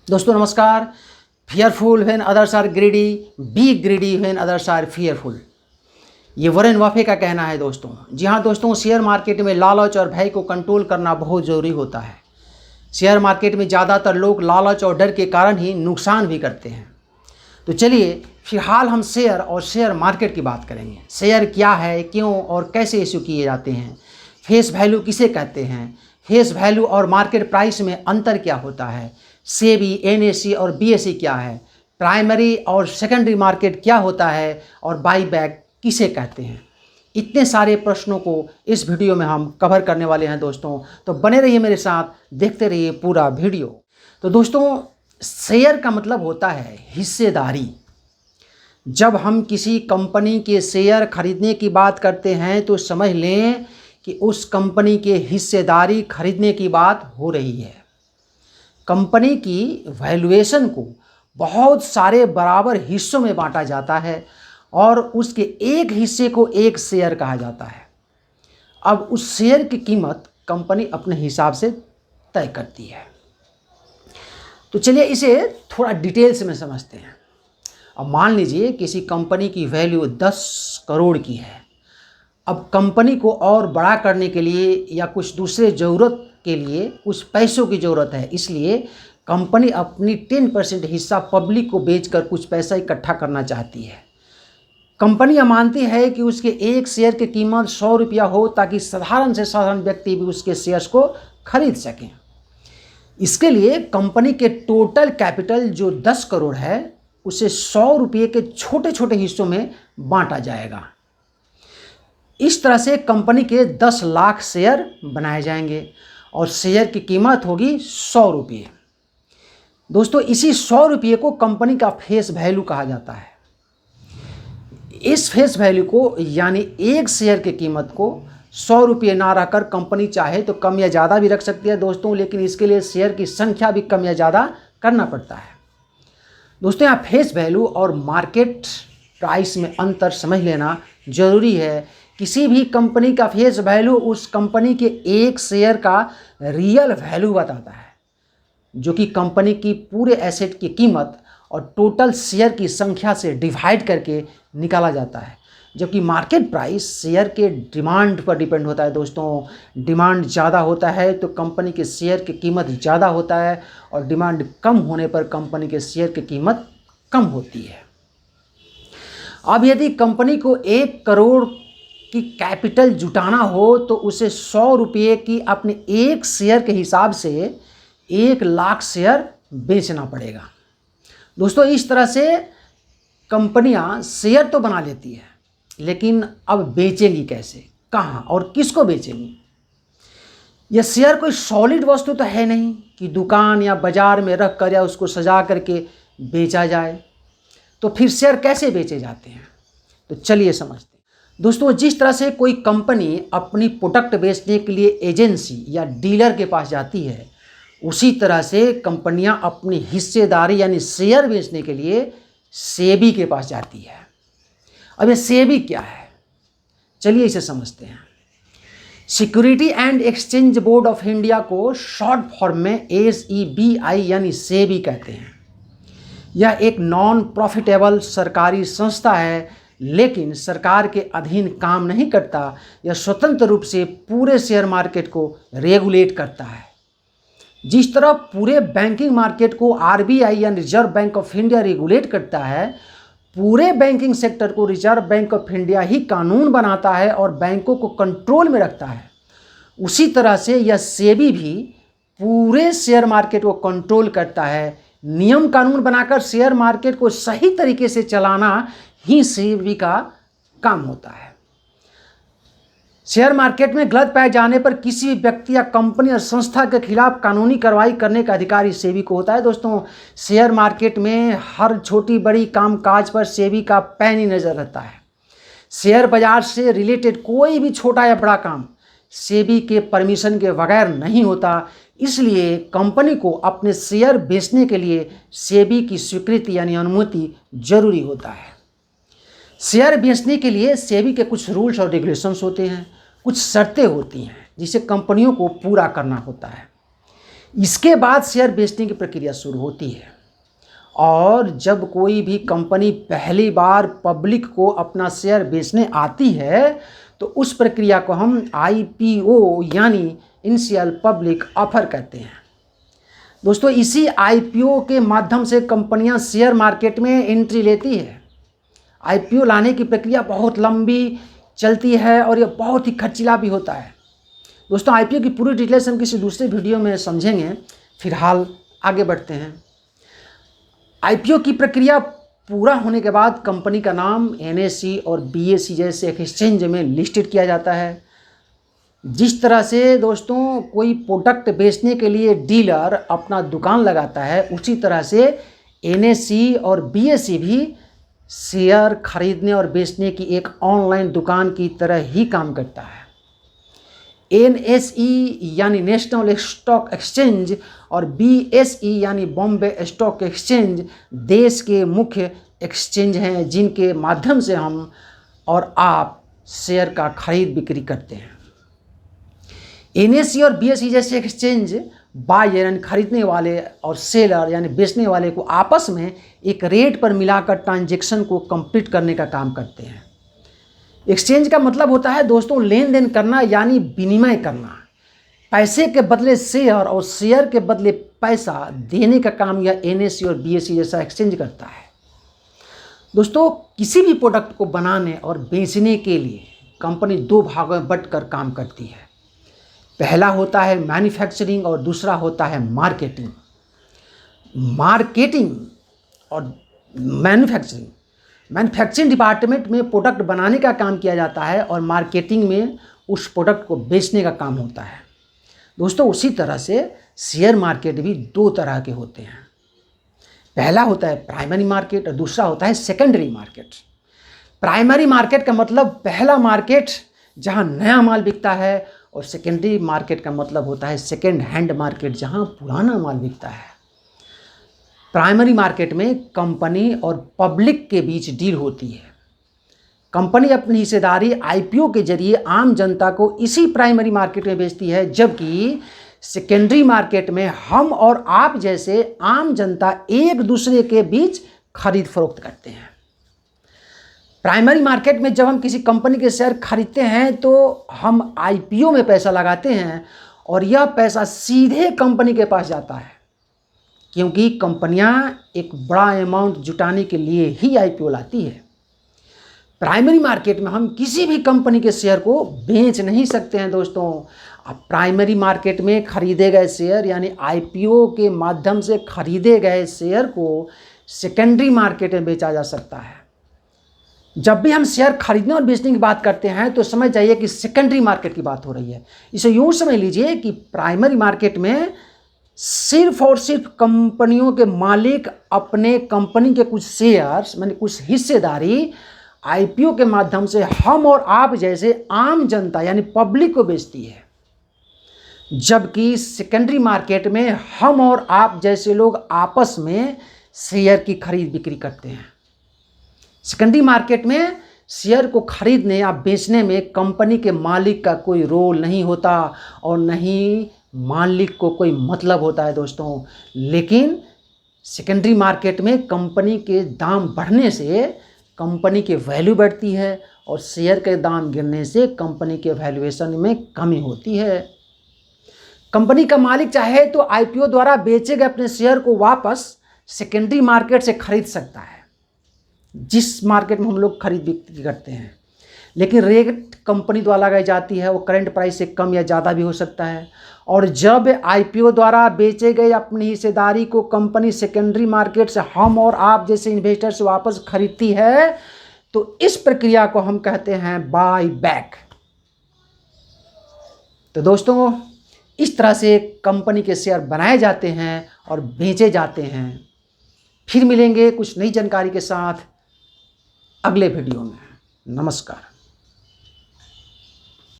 दोस्तों नमस्कार। Fearful when others are greedy, be greedy when others are fearful, ये Warren Buffett का कहना है दोस्तों। जी हाँ दोस्तों, शेयर मार्केट में लालच और भय को कंट्रोल करना बहुत ज़रूरी होता है। शेयर मार्केट में ज़्यादातर लोग लालच और डर के कारण ही नुकसान भी करते हैं। तो चलिए फिलहाल हम शेयर और शेयर मार्केट की बात करेंगे। शेयर क्या है, क्यों और कैसे इशू किए जाते हैं, फेस वैल्यू किसे कहते हैं, फेस वैल्यू और मार्केट प्राइस में अंतर क्या होता है, सेबी, एनएसई और बीएसई क्या है, प्राइमरी और सेकेंडरी मार्केट क्या होता है और बाईबैक किसे कहते हैं। इतने सारे प्रश्नों को इस वीडियो में हम कवर करने वाले हैं दोस्तों। तो बने रहिए मेरे साथ, देखते रहिए पूरा वीडियो। तो दोस्तों, शेयर का मतलब होता है हिस्सेदारी। जब हम किसी कंपनी के शेयर खरीदने की बात करते हैं तो समझ लें कि उस कंपनी के हिस्सेदारी खरीदने की बात हो रही है। कंपनी की वैल्यूएशन को बहुत सारे बराबर हिस्सों में बांटा जाता है और उसके एक हिस्से को एक शेयर कहा जाता है। अब उस शेयर की कीमत कंपनी अपने हिसाब से तय करती है। तो चलिए इसे थोड़ा डिटेल्स में समझते हैं। अब मान लीजिए किसी कंपनी की वैल्यू 10 करोड़ की है। अब कंपनी को और बड़ा करने के लिए या कुछ दूसरे ज़रूरत के लिए कुछ पैसों की ज़रूरत है, इसलिए कंपनी अपनी 10% हिस्सा पब्लिक को बेचकर कुछ पैसा इकट्ठा करना चाहती है। कंपनी यह मानती है कि उसके एक शेयर की कीमत 100 रुपया हो ताकि साधारण से साधारण व्यक्ति भी उसके शेयर्स को खरीद सकें। इसके लिए कंपनी के टोटल कैपिटल जो 10 करोड़ है उसे 100 रुपये के छोटे छोटे हिस्सों में बांटा जाएगा। इस तरह से कंपनी के 10 लाख शेयर बनाए जाएंगे और शेयर की कीमत होगी 100 रुपये। दोस्तों, इसी 100 रुपये को कंपनी का फेस वैल्यू कहा जाता है। इस फेस वैल्यू को यानी एक शेयर की कीमत को 100 रुपये ना रखकर कंपनी चाहे तो कम या ज़्यादा भी रख सकती है दोस्तों, लेकिन इसके लिए शेयर की संख्या भी कम या ज़्यादा करना पड़ता है। दोस्तों, यहाँ फेस वैल्यू और मार्केट प्राइस में अंतर समझ लेना ज़रूरी है। किसी भी कंपनी का फेस वैल्यू उस कंपनी के एक शेयर का रियल वैल्यू बताता है, जो कि कंपनी की पूरे एसेट की कीमत और टोटल शेयर की संख्या से डिवाइड करके निकाला जाता है। जबकि मार्केट प्राइस शेयर के डिमांड पर डिपेंड होता है दोस्तों। डिमांड ज़्यादा होता है तो कंपनी के शेयर की कीमत ज़्यादा होता है और डिमांड कम होने पर कंपनी के शेयर की कीमत कम होती है। अब यदि कंपनी को 1 करोड़ की कैपिटल जुटाना हो तो उसे 100 रुपये की अपने एक शेयर के हिसाब से 1 लाख शेयर बेचना पड़ेगा। दोस्तों, इस तरह से कंपनियां शेयर तो बना लेती है, लेकिन अब बेचेंगी कैसे, कहाँ और किसको बेचेंगी। यह शेयर कोई सॉलिड वस्तु तो है नहीं कि दुकान या बाजार में रख कर या उसको सजा करके बेचा जाए। तो फिर शेयर कैसे बेचे जाते हैं, तो चलिए समझते हैं। दोस्तों, जिस तरह से कोई कंपनी अपनी प्रोडक्ट बेचने के लिए एजेंसी या डीलर के पास जाती है, उसी तरह से कंपनियां अपनी हिस्सेदारी यानी शेयर बेचने के लिए सेबी के पास जाती है। अब ये सेबी क्या है, चलिए इसे समझते हैं। Security and exchange board of India को शॉर्ट फॉर्म में SEBI यानी सेबी कहते हैं। यह एक नॉन प्रॉफिटेबल सरकारी संस्था है, लेकिन सरकार के अधीन काम नहीं करता। यह स्वतंत्र रूप से पूरे शेयर मार्केट को रेगुलेट करता है। जिस तरह पूरे बैंकिंग मार्केट को RBI या reserve bank of India regulate करता है, पूरे बैंकिंग सेक्टर को रिजर्व बैंक ऑफ इंडिया ही कानून बनाता है और बैंकों को कंट्रोल में रखता है, उसी तरह से यह सेबी भी पूरे शेयर मार्केट को कंट्रोल करता है। नियम कानून बनाकर शेयर मार्केट को सही तरीके से चलाना ही सेबी का काम होता है। शेयर मार्केट में गलत पाए जाने पर किसी भी व्यक्ति या कंपनी और संस्था के खिलाफ कानूनी कार्रवाई करने का अधिकार सेबी को होता है। दोस्तों, शेयर मार्केट में हर छोटी बड़ी कामकाज पर सेबी का पैनी नज़र रहता है। शेयर बाजार से रिलेटेड कोई भी छोटा या बड़ा काम सेबी के परमिशन के बगैर नहीं होता। इसलिए कंपनी को अपने शेयर बेचने के लिए सेबी की स्वीकृति यानी अनुमति जरूरी होता है। शेयर बेचने के लिए सेबी के कुछ रूल्स और रेगुलेशंस होते हैं, कुछ शर्तें होती हैं जिसे कंपनियों को पूरा करना होता है। इसके बाद शेयर बेचने की प्रक्रिया शुरू होती है। और जब कोई भी कंपनी पहली बार पब्लिक को अपना शेयर बेचने आती है तो उस प्रक्रिया को हम IPO यानी इनिशियल पब्लिक ऑफर कहते हैं। दोस्तों, इसी IPO के माध्यम से कंपनियां शेयर मार्केट में एंट्री लेती है। IPO लाने की प्रक्रिया बहुत लंबी चलती है और यह बहुत ही खर्चीला भी होता है। दोस्तों, IPO की पूरी डिटेल्स हम किसी दूसरे वीडियो में समझेंगे। फिलहाल आगे बढ़ते हैं। IPO की प्रक्रिया पूरा होने के बाद कंपनी का नाम NSE और BSE जैसे एक्सचेंज में लिस्टेड किया जाता है। जिस तरह से दोस्तों कोई प्रोडक्ट बेचने के लिए डीलर अपना दुकान लगाता है, उसी तरह से NSE और BSE भी शेयर खरीदने और बेचने की एक ऑनलाइन दुकान की तरह ही काम करता है। NSE यानी नेशनल स्टॉक एक्सचेंज और BSE यानी बॉम्बे स्टॉक एक्सचेंज देश के मुख्य एक्सचेंज हैं जिनके माध्यम से हम और आप शेयर का खरीद बिक्री करते हैं। NSE और BSE जैसे एक्सचेंज बायर यानी खरीदने वाले और सेलर यानी बेचने वाले को आपस में एक रेट पर मिलाकर ट्रांजैक्शन को कंप्लीट करने का काम करते हैं। एक्सचेंज का मतलब होता है दोस्तों लेन देन करना यानी विनिमय करना। पैसे के बदले शेयर और शेयर के बदले पैसा देने का काम यह NSE और BSE जैसा एक्सचेंज करता है। दोस्तों, किसी भी प्रोडक्ट को बनाने और बेचने के लिए कंपनी दो भागों में बंटकर काम करती है। पहला होता है मैन्युफैक्चरिंग और दूसरा होता है मार्केटिंग। मार्केटिंग और मैन्युफैक्चरिंग डिपार्टमेंट में प्रोडक्ट बनाने का काम किया जाता है और मार्केटिंग में उस प्रोडक्ट को बेचने का काम होता है। दोस्तों, उसी तरह से शेयर मार्केट भी दो तरह के होते हैं। पहला होता है प्राइमरी मार्केट और दूसरा होता है सेकेंडरी मार्केट। प्राइमरी मार्केट का मतलब पहला मार्केट जहां नया माल बिकता है और सेकेंडरी मार्केट का मतलब होता है सेकेंड हैंड मार्केट जहां पुराना माल बिकता है। प्राइमरी मार्केट में कंपनी और पब्लिक के बीच डील होती है। कंपनी अपनी हिस्सेदारी IPO के जरिए आम जनता को इसी प्राइमरी मार्केट में बेचती है, जबकि सेकेंडरी मार्केट में हम और आप जैसे आम जनता एक दूसरे के बीच खरीद फरोख्त करते हैं। प्राइमरी मार्केट में जब हम किसी कंपनी के शेयर खरीदते हैं तो हम IPO में पैसा लगाते हैं और यह पैसा सीधे कंपनी के पास जाता है, क्योंकि कंपनियां एक बड़ा अमाउंट जुटाने के लिए ही IPO लाती है। प्राइमरी मार्केट में हम किसी भी कंपनी के शेयर को बेच नहीं सकते हैं। दोस्तों, अब प्राइमरी मार्केट में खरीदे गए शेयर यानी IPO के माध्यम से खरीदे गए शेयर को सेकेंडरी मार्केट में बेचा जा सकता है। जब भी हम शेयर खरीदने और बेचने की बात करते हैं तो समझ जाइए कि सेकेंडरी मार्केट की बात हो रही है। इसे यूँ समझ लीजिए कि प्राइमरी मार्केट में सिर्फ और सिर्फ कंपनियों के मालिक अपने कंपनी के कुछ शेयर्स माने कुछ हिस्सेदारी IPO के माध्यम से हम और आप जैसे आम जनता यानी पब्लिक को बेचती है, जबकि सेकेंडरी मार्केट में हम और आप जैसे लोग आपस में शेयर की खरीद बिक्री करते हैं। सेकेंडरी मार्केट में शेयर को खरीदने या बेचने में कंपनी के मालिक का कोई रोल नहीं होता और न ही मालिक को कोई मतलब होता है। दोस्तों, लेकिन सेकेंडरी मार्केट में कंपनी के दाम बढ़ने से कंपनी की वैल्यू बढ़ती है और शेयर के दाम गिरने से कंपनी के वैल्यूएशन में कमी होती है। कंपनी का मालिक चाहे तो IPO द्वारा बेचे गए अपने शेयर को वापस सेकेंडरी मार्केट से खरीद सकता है, जिस मार्केट में हम लोग खरीद बिक्री करते हैं, लेकिन रेट कंपनी द्वारा लगाई जाती है वो करंट प्राइस से कम या ज़्यादा भी हो सकता है। और जब IPO द्वारा बेचे गए अपनी हिस्सेदारी को कंपनी सेकेंडरी मार्केट से हम और आप जैसे इन्वेस्टर से वापस खरीदती है तो इस प्रक्रिया को हम कहते हैं बाय बैक। तो दोस्तों, इस तरह से कंपनी के शेयर बनाए जाते हैं और बेचे जाते हैं। फिर मिलेंगे कुछ नई जानकारी के साथ अगले वीडियो में। नमस्कार।